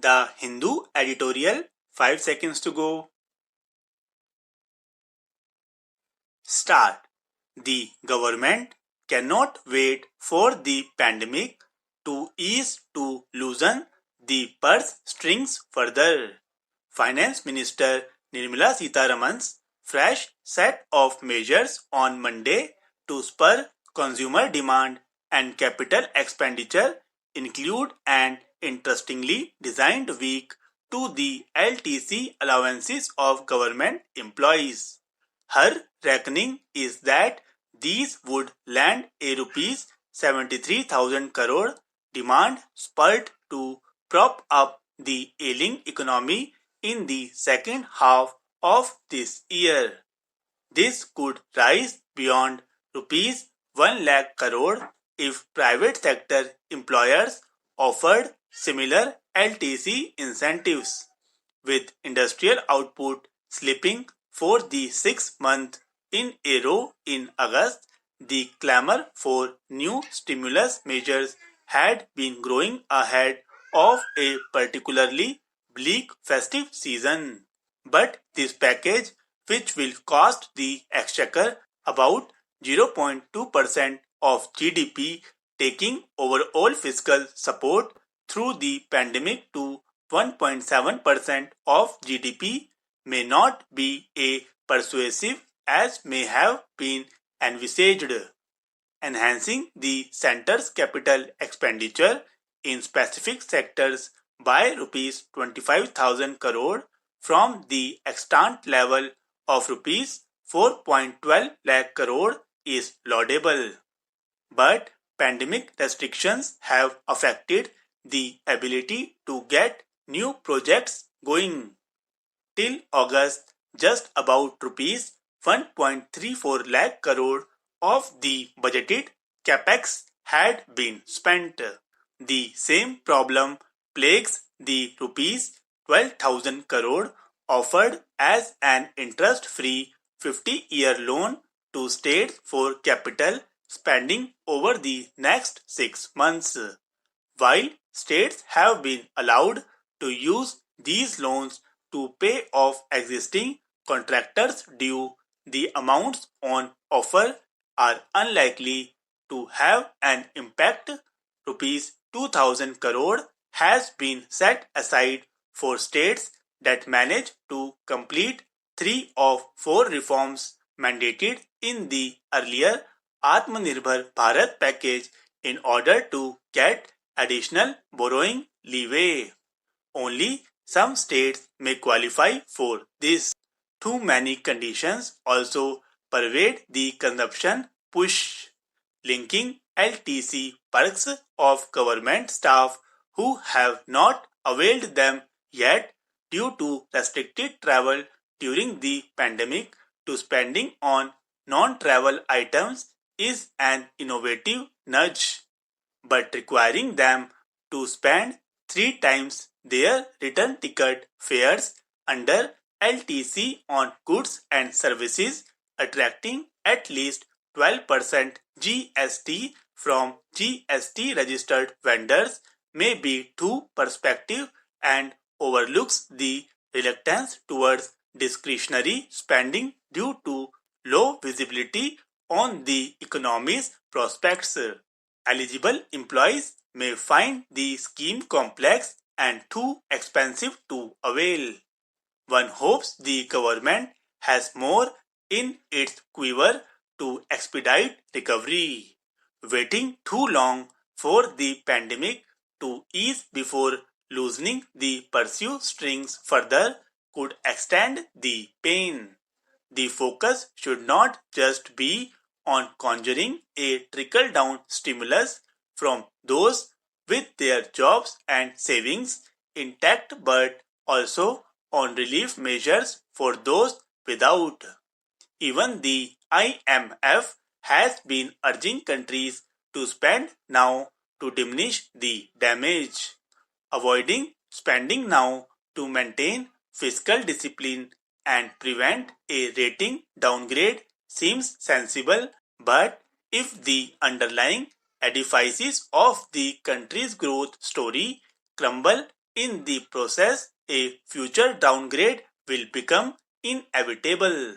The Hindu editorial, 5 seconds to go. Start. The government cannot wait for the pandemic to ease to loosen the purse strings further. Finance Minister Nirmala Sitharaman's fresh set of measures on Monday to spur consumer demand and capital expenditure include an interestingly designed week to the LTC allowances of government employees. Her reckoning is that these would land a rupees 73,000 crore demand spurt to prop up the ailing economy in the second half of this year. This could rise beyond rupees 1 lakh crore if private sector employers offered similar LTC incentives. With industrial output slipping for the 6th month in a row in August, the clamor for new stimulus measures had been growing ahead of a particularly bleak festive season. But this package, which will cost the exchequer about 0.2% of GDP, taking overall fiscal support through the pandemic to 1.7% of GDP, may not be as persuasive as may have been envisaged. Enhancing the centre's capital expenditure in specific sectors by rupees 25,000 crore from the extant level of rupees 4.12 lakh crore is laudable. But pandemic restrictions have affected the ability to get new projects going. Till August, just about rupees 1.34 lakh crore of the budgeted capex had been spent. The same problem plagues the rupees 12,000 crore offered as an interest-free 50-year loan to states for capital spending over the next 6 months. While states have been allowed to use these loans to pay off existing contractors due, the amounts on offer are unlikely to have an impact. Rupees 2,000 crore has been set aside for states that manage to complete 3 of 4 reforms mandated in the earlier Atmanirbhar Bharat package in order to get additional borrowing leeway. Only some states may qualify for this. Too many conditions also pervade the consumption push, linking LTC perks of government staff who have not availed them yet due to restricted travel during the pandemic to spending on non-travel items is an innovative nudge, but requiring them to spend 3 times their return ticket fares under LTC on goods and services, attracting at least 12% GST from GST registered vendors, may be too perspective and overlooks the reluctance towards discretionary spending due to low visibility on the economy's prospects. Eligible employees may find the scheme complex and too expensive to avail. One hopes the government has more in its quiver to expedite recovery. Waiting too long for the pandemic to ease before loosening the purse strings further could extend the pain. The focus should not just be on conjuring a trickle-down stimulus from those with their jobs and savings intact, but also on relief measures for those without. Even the IMF has been urging countries to spend now to diminish the damage. Avoiding spending now to maintain fiscal discipline and prevent a rating downgrade seems sensible, but if the underlying edifices of the country's growth story crumble In the process, a future downgrade will become inevitable.